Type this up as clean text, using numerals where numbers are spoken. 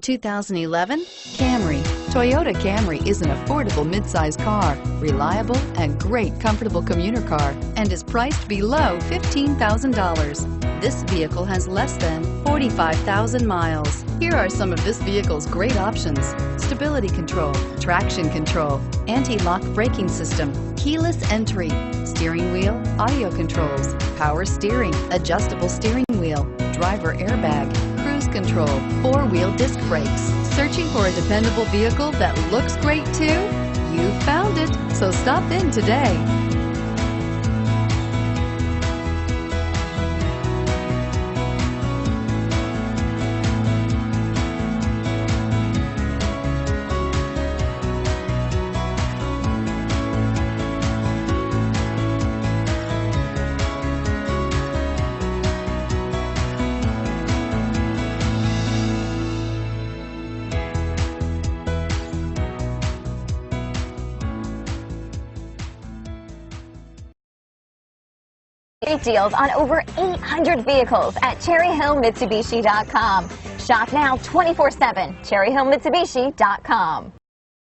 2011 Camry. Toyota Camry is an affordable midsize car, reliable and great comfortable commuter car, and is priced below $15,000. This vehicle has less than 45,000 miles. Here are some of this vehicle's great options: stability control, traction control, anti-lock braking system, keyless entry, steering wheel audio controls, power steering, adjustable steering wheel, driver airbag, cruise control, four-wheel disc brakes. Searching for a dependable vehicle that looks great too? You found it, so stop in today. Great deals on over 800 vehicles at CherryHillMitsubishi.com. Shop now 24/7, CherryHillMitsubishi.com.